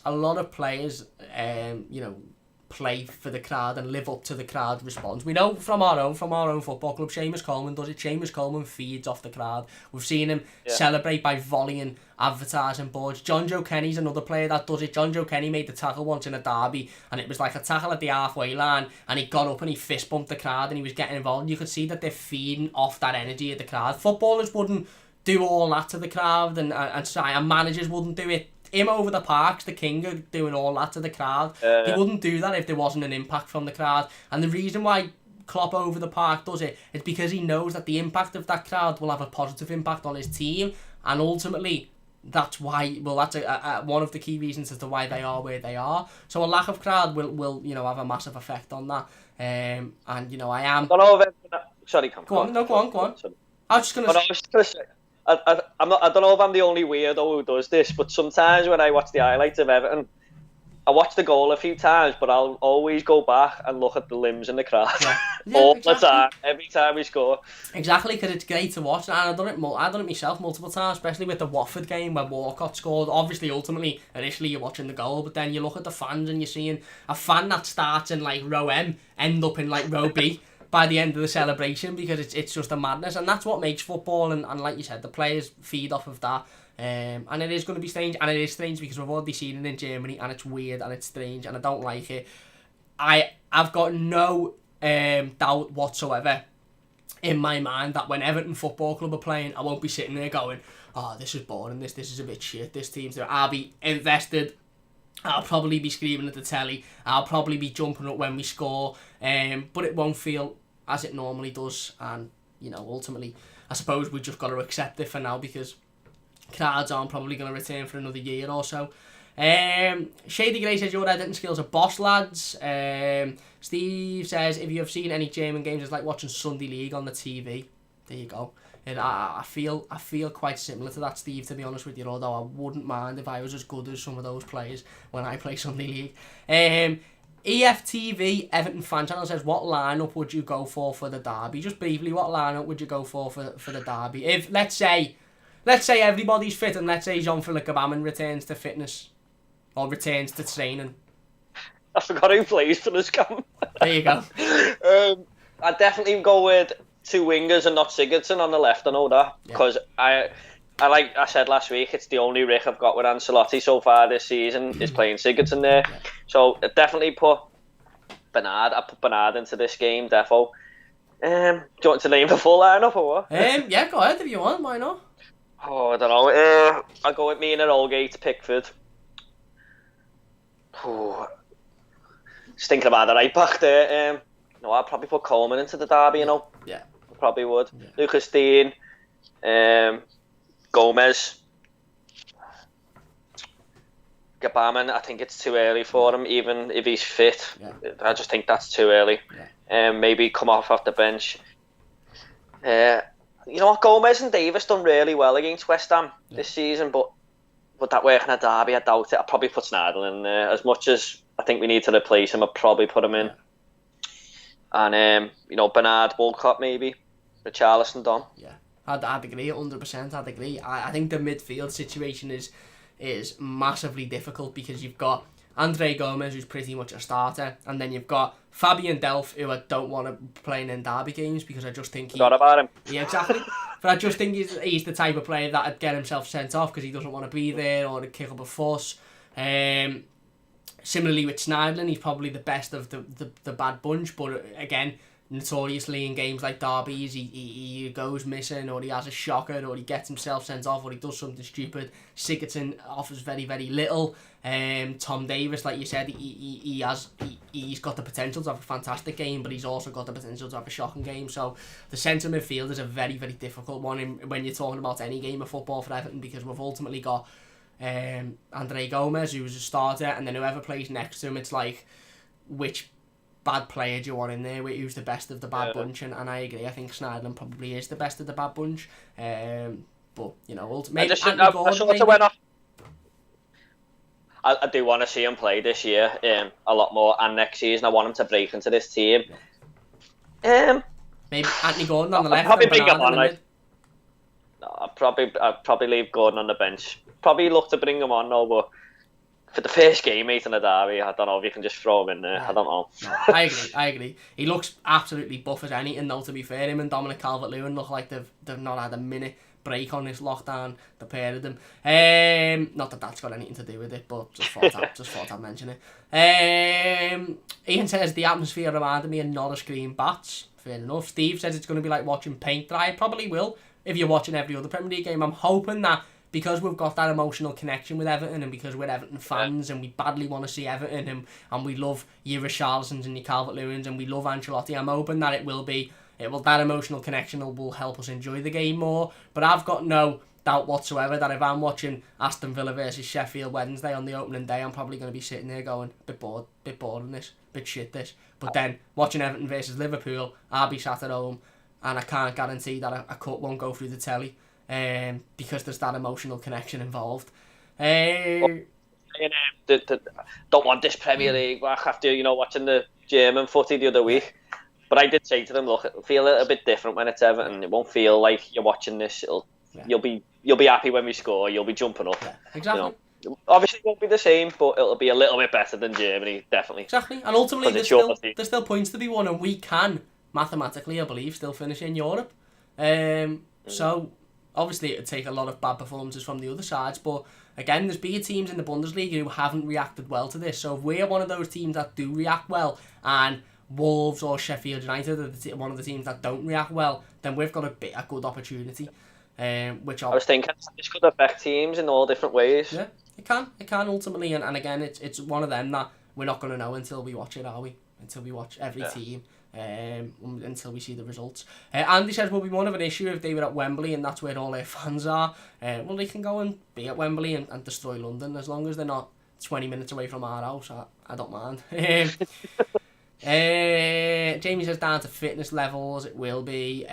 play for the crowd and live up to the crowd response. We know from our own football club, Seamus Coleman does it. Seamus Coleman feeds off the crowd. We've seen him celebrate by volleying advertising boards. John Joe Kenny's another player that does it. John Joe Kenny made the tackle once in a derby, and it was like a tackle at the halfway line, and he got up and he fist bumped the crowd and he was getting involved. You could see that they're feeding off that energy of the crowd. Footballers wouldn't do all that to the crowd, and managers wouldn't do it. Him over the parks, the king, of doing all that to the crowd. He wouldn't do that if there wasn't an impact from the crowd. And the reason why Klopp over the park does it is because he knows that the impact of that crowd will have a positive impact on his team, and ultimately that's why. Well, that's one of the key reasons as to why they are where they are. So a lack of crowd will have a massive effect on that. I am. I don't know if sorry, go on. I was just gonna say. I don't know if I'm the only weirdo who does this, but sometimes when I watch the highlights of Everton, I watch the goal a few times, but I'll always go back and look at the limbs in the crowd all the time, every time we score. Exactly, because it's great to watch, and I've done it myself multiple times, especially with the Watford game where Walcott scored. Obviously, ultimately, initially you're watching the goal, but then you look at the fans and you're seeing a fan that starts in like row M end up in like row B. By the end of the celebration, because it's just a madness, and that's what makes football, and like you said, the players feed off of that, and it is going to be strange, and it is strange because we've already seen it in Germany, and it's weird and it's strange, and I don't like it. I've got no doubt whatsoever in my mind that when Everton Football Club are playing, I won't be sitting there going, oh, this is boring, this is a bit shit, this team's there. I'll be invested. I'll probably be screaming at the telly. I'll probably be jumping up when we score, but it won't feel as it normally does. And ultimately, I suppose we've just got to accept it for now, because crowds aren't probably going to return for another year or so. Shady Gray says your editing skills are boss, lads. Steve says if you have seen any German games, it's like watching Sunday League on the TV. There you go. And I feel quite similar to that, Steve, to be honest with you, although I wouldn't mind if I was as good as some of those players when I play Sunday League. EFTV, Everton fan channel, says, what lineup would you go for the derby? Just briefly, what lineup would you go for the derby? If, let's say everybody's fit and let's say Jean-Philippe Gbamin returns to fitness or returns to training. I forgot who plays for this camp. There you go. I'd definitely go with 2 wingers and not Sigurdsson on the left. I know that because I like I said last week, it's the only rick I've got with Ancelotti so far this season is playing Sigurdsson there. Yeah. So I'd definitely put Bernard. I put Bernard into this game, defo. Do you want to name the full lineup or what? Yeah, go ahead if you want. Why not? Oh, I don't know. I'll go with me and Oldgate, Pickford. Just thinking about the right back there. No, I'd probably put Coleman into the derby, you know. Yeah. I probably would. Yeah. Lucas Dean, Gomez, Gbamin. I think it's too early for him, even if he's fit. Yeah. I just think that's too early. Yeah. Maybe come off the bench. You know what? Gomez and Davis done really well against West Ham this season, but would that work in a derby? I doubt it. I'd probably put Sneijder in there. As much as I think we need to replace him, I'd probably put him in. Yeah. And, Bernard, Walcott maybe, Richarlison, Don. Yeah, I'd agree, 100%, I'd agree. I think the midfield situation is massively difficult because you've got Andre Gomez, who's pretty much a starter, and then you've got Fabian Delph, who I don't want to play in derby games because I just think Forgot about him. Yeah, exactly. But I just think he's the type of player that would get himself sent off because he doesn't want to be there or to kick up a fuss. Similarly with Sneijder, he's probably the best of the bad bunch, but again, notoriously in games like derbies, he goes missing, or he has a shocker, or he gets himself sent off, or he does something stupid. Sigurdsson offers very, very little. Tom Davis, like you said, he's got the potential to have a fantastic game, but he's also got the potential to have a shocking game. So the centre midfield is a very, very difficult one when you're talking about any game of football for Everton, because we've ultimately got Andre Gomez, who's a starter, and then whoever plays next to him, it's like, which bad player do you want in there? Who's the best of the bad bunch? And I agree. I think Sneijder probably is the best of the bad bunch. But ultimately, I do want to see him play this year a lot more, and next season I want him to break into this team. Maybe Anthony Gordon on the left. Probably bring him on. I'd probably leave Gordon on the bench. Probably look to bring him on, though, but for the first game, mate, in the derby, I don't know if you can just throw him in there. I don't know. No, I agree. He looks absolutely buff as anything, though, to be fair. Him and Dominic Calvert-Lewin look like they've not had a minute break on this lockdown, the pair of them. Not that that's got anything to do with it, but just thought I'd mention it. Ian says the atmosphere reminded me of Norris Green Bats. Fair enough. Steve says it's going to be like watching paint dry. It probably will if you're watching every other Premier League game. I'm hoping that because we've got that emotional connection with Everton, and because we're Everton fans and we badly want to see Everton, and we love your Richarlisons and your Calvert-Lewins and we love Ancelotti, I'm hoping that that emotional connection will help us enjoy the game more. But I've got no doubt whatsoever that if I'm watching Aston Villa versus Sheffield Wednesday on the opening day, I'm probably going to be sitting there going, bit bored in this, bit shit this. But then watching Everton versus Liverpool, I'll be sat at home and I can't guarantee that a cut won't go through the telly. Because there's that emotional connection involved. Don't want this Premier League back after watching the German footy the other week. But I did say to them, look, it'll feel a little bit different when it's Everton. It won't feel like you're watching this. You'll be happy when we score. You'll be jumping up. Yeah, exactly. Obviously, it won't be the same, but it'll be a little bit better than Germany, definitely. Exactly, and ultimately there's still points to be won, and we can mathematically, I believe, still finish in Europe. So obviously, it'd take a lot of bad performances from the other sides, but again, there's bigger teams in the Bundesliga who haven't reacted well to this. So if we're one of those teams that do react well, and Wolves or Sheffield United are one of the teams that don't react well, then we've got a good opportunity. I was thinking this could affect teams in all different ways. Yeah, it can ultimately, and again, it's one of them that we're not going to know until we watch it, are we? Until we watch every team. Until we see the results. Andy says, will be more of an issue if they were at Wembley and that's where all their fans are. Well, they can go and be at Wembley and destroy London as long as they're not 20 minutes away from our house. I don't mind. Jamie says down to fitness levels, it will be.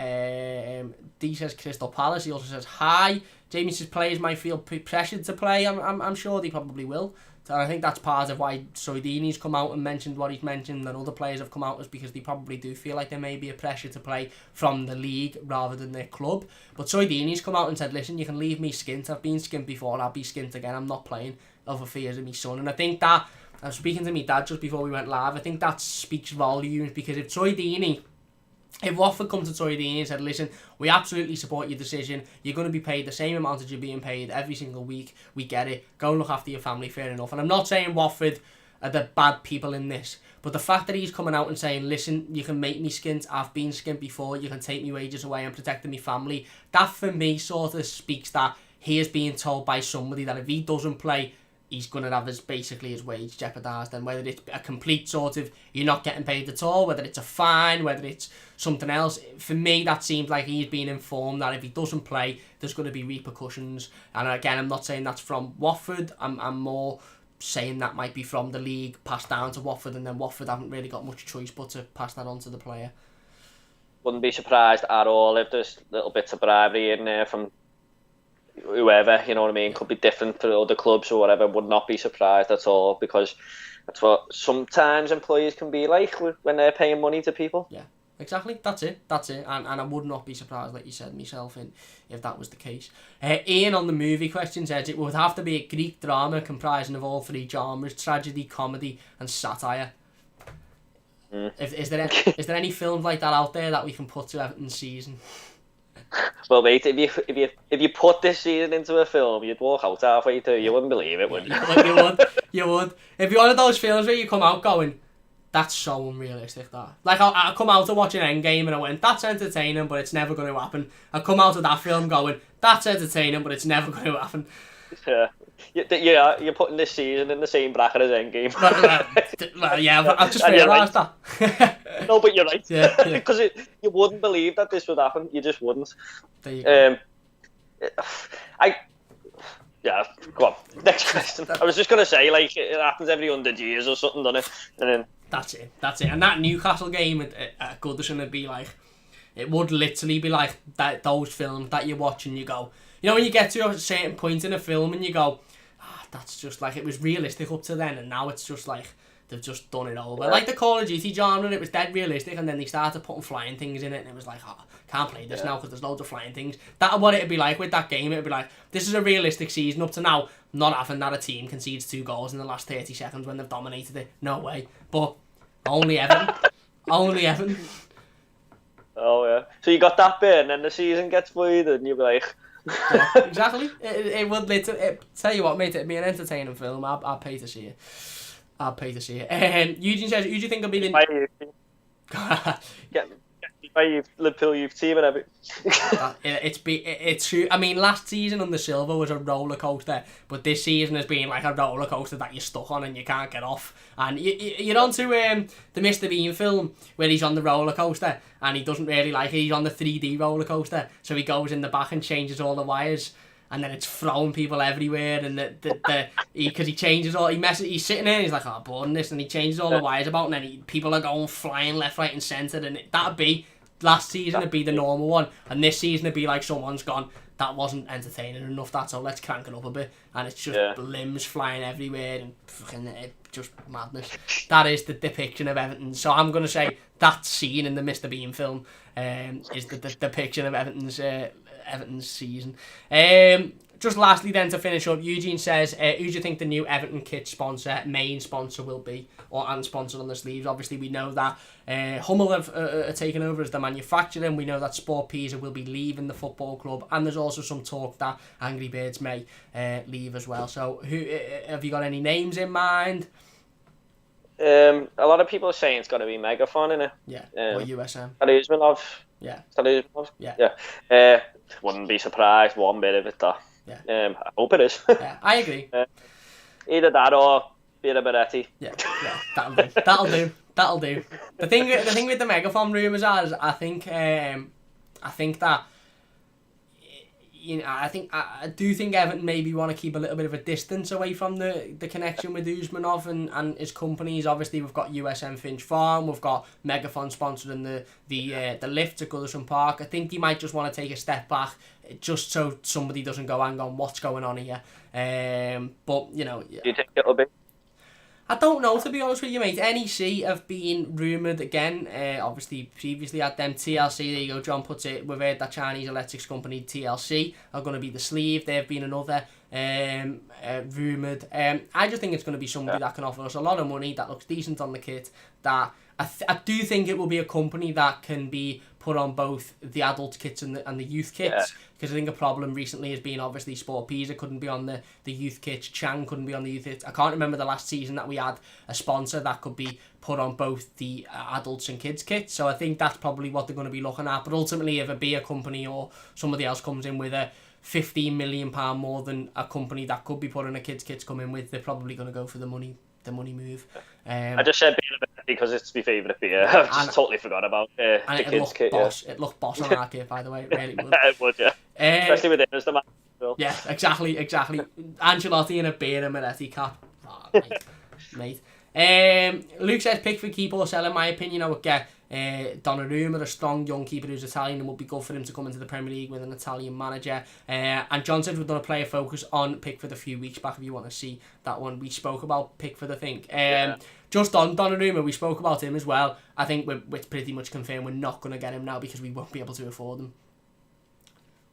D says Crystal Palace. He also says hi. Jamie says players might feel pressured to play. I'm sure they probably will. So I think that's part of why Soidini's come out and mentioned what he's mentioned, and other players have come out, is because they probably do feel like there may be a pressure to play from the league rather than their club. But Soidini's come out and said, listen, you can leave me skint. I've been skint before, I'll be skint again. I'm not playing over fears of my son. And I think that, I was speaking to my dad just before we went live, I think that speaks volumes, because if Watford come to Soidini and said, listen, we absolutely support your decision, you're going to be paid the same amount as you're being paid every single week, we get it, go and look after your family, fair enough. And I'm not saying Watford are the bad people in this, but the fact that he's coming out and saying, listen, you can make me skint, I've been skint before, you can take me wages away and protecting my family, that for me sort of speaks that he is being told by somebody that if he doesn't play, he's going to have basically his wage jeopardised. And whether it's a complete sort of, you're not getting paid at all, whether it's a fine, whether it's something else, for me that seems like he's being informed that if he doesn't play, there's going to be repercussions. And again, I'm not saying that's from Watford, I'm more saying that might be from the league passed down to Watford, and then Watford haven't really got much choice but to pass that on to the player. Wouldn't be surprised at all if there's little bits of bribery in there from whoever, you know what I mean, could be different for other clubs or whatever. Would not be surprised at all, because that's what sometimes employees can be like when they're paying money to people. Yeah, exactly, that's it, and I would not be surprised, like you said, myself, if that was the case. Ian on the movie question says it would have to be a Greek drama comprising of all three genres: tragedy, comedy and satire. Is there any films like that out there that we can put to Everton's season? Well, mate, if you put this season into a film, you'd walk out halfway through. You wouldn't believe it, would you? You would. It'd be one of those films where you come out going, that's so unrealistic, that. Like, I come out to watch an Endgame and I went, that's entertaining, but it's never going to happen. I come out of that film going, that's entertaining, but it's never going to happen. Yeah. You're putting this season in the same bracket as Endgame. Well, yeah, I've just realised that. No, but you're right. Yeah. Because you wouldn't believe that this would happen. You just wouldn't. There you go. Go on. Next question. I was just going to say, like, it happens every 100 years or something, doesn't it? And then... That's it. And that Newcastle game at Goodison would be like, it would literally be like those films that you watch and you go, you know, when you get to a certain point in a film and you go, that's just like, it was realistic up to then, and now it's just like they've just done it over. Like the Call of Duty genre, it was dead realistic, and then they started putting flying things in it, and it was like, can't play this now because there's loads of flying things. That's what it'd be like with that game. It'd be like, this is a realistic season up to now, not having that a team concedes 2 goals in the last 30 seconds when they've dominated it. No way. But only Everton. Only Everton. Oh yeah. So you got that bit, and then the season gets played, and you'll be like... Yeah, exactly. It would literally... Tell you what, mate, it'd be an entertaining film. I'd pay to see it. Eugene says, who do you think will be the... Get my Liverpool youth team and everything. It's true. I mean, last season under Silva was a roller coaster, but this season has been like a roller coaster that you're stuck on and you can't get off. And you're onto the Mr. Bean film where he's on the roller coaster and he doesn't really like it. He's on the 3D roller coaster, so he goes in the back and changes all the wires. And then it's throwing people everywhere, and because he changes all, he's sitting there, and he's like, oh, bored in this, and he changes all the wires about, and then people are going flying left, right, and centre, and that'd be, last season it'd be the normal one, and this season it'd be like someone's gone, that wasn't entertaining enough, that's all, let's crank it up a bit, and it's just limbs flying everywhere, and fucking just madness. That is the depiction of Everton, so I'm going to say that scene in the Mr. Bean film is the depiction of Everton's season. Just lastly then to finish up, Eugene says, who do you think the new Everton kit main sponsor will be, and sponsored on the sleeves? Obviously we know that Hummel have taken over as the manufacturer, and we know that Sport Pisa will be leaving the football club, and there's also some talk that Angry Birds may leave as well. So who have you got any names in mind? A lot of people are saying it's got to be Megaphone, innit? Yeah, or USM. Stanislavov. Yeah. Stanislavov. Yeah. Wouldn't be surprised one bit of it, though. Yeah. I hope it is. Yeah, I agree. Either that or Bira Beretti. Yeah, that'll do. The thing with the Megaphone rumours is, I think that I do think Everton maybe want to keep a little bit of a distance away from the connection with Usmanov and his companies. Obviously, we've got USM Finch Farm, we've got Megaphone sponsoring the lift at Goodison Park. I think he might just want to take a step back, just so somebody doesn't go, hang on, what's going on here? But Do you think it'll be? I don't know, to be honest with you, mate. NEC have been rumoured again. Obviously, previously had them. TLC, there you go, John puts it. We've heard that Chinese electrics company TLC are going to be the sleeve. They've been another rumoured. I just think it's going to be somebody that can offer us a lot of money, that looks decent on the kit, that I do think it will be a company that can be put on both the adult kits and the youth kits, because I think a problem recently has been obviously Sport Pisa couldn't be on the youth kits, Chang couldn't be on the youth kits. I can't remember the last season that we had a sponsor that could be put on both the adults and kids kits, so I think that's probably what they're going to be looking at. But ultimately, if a beer company or somebody else comes in with a £15 million more than a company that could be putting a kids kits come in with, they're probably going to go for the money move. I just said beer because it's my favourite beer. I've just totally forgot about the kids kit. It looked boss on our kit, by the way. It really would. It would, yeah. Especially with it as the man. Yeah, exactly. Ancelotti in a beer and Moretti cap. Oh, mate. Luke says Pickford keep or sell. In my opinion, I would get Donnarumma, a strong young keeper who's Italian, and would be good for him to come into the Premier League with an Italian manager. And John said we've done a player focus on Pickford a few weeks back if you want to see that one. We spoke about Pickford, I think. Just on Donnarumma, we spoke about him as well. I think we're pretty much confirmed we're not going to get him now because we won't be able to afford him.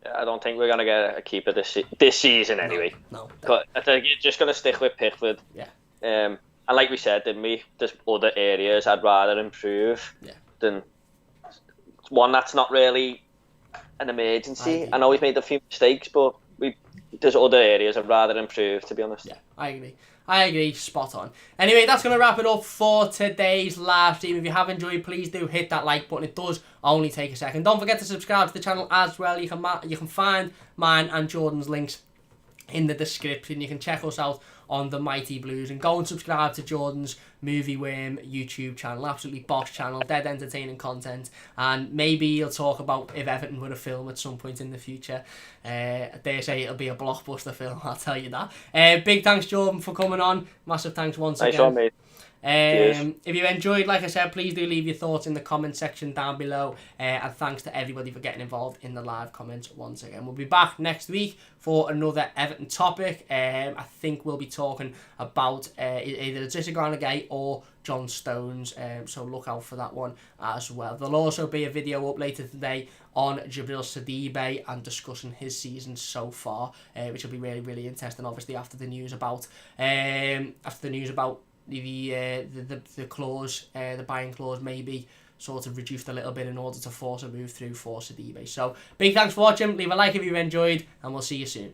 Yeah, I don't think we're going to get a keeper this season anyway. No. But I think you're just going to stick with Pickford. Yeah. And like we said, didn't we? There's other areas I'd rather improve than one that's not really an emergency. I know we've made a few mistakes, but there's other areas I'd rather improve, to be honest. Yeah, I agree, spot on. Anyway, that's going to wrap it up for today's live stream. If you have enjoyed, please do hit that like button. It does only take a second. Don't forget to subscribe to the channel as well. You can find mine and Jordan's links in the description. You can check us out on the Mighty Blues and go and subscribe to Jordan's Movie Worm YouTube channel. Absolutely boss channel, dead entertaining content, and maybe he'll talk about if Everton were a film at some point in the future. They say it'll be a blockbuster film, I'll tell you that. Big thanks, Jordan, for coming on. Massive thanks once again. Nice one, mate. If you enjoyed, like I said, please do leave your thoughts in the comment section down below, and thanks to everybody for getting involved in the live comments once again. We'll be back next week for another Everton topic. I think we'll be talking about either Gana Gay or John Stones, so look out for that one as well. There'll also be a video up later today on Jabril Sidibe and discussing his season so far, which will be really, really interesting, obviously after the news about the clause, the buying clause maybe sort of reduced a little bit in order to force a move through for Sidibe. So big thanks for watching. Leave a like if you enjoyed, and we'll see you soon.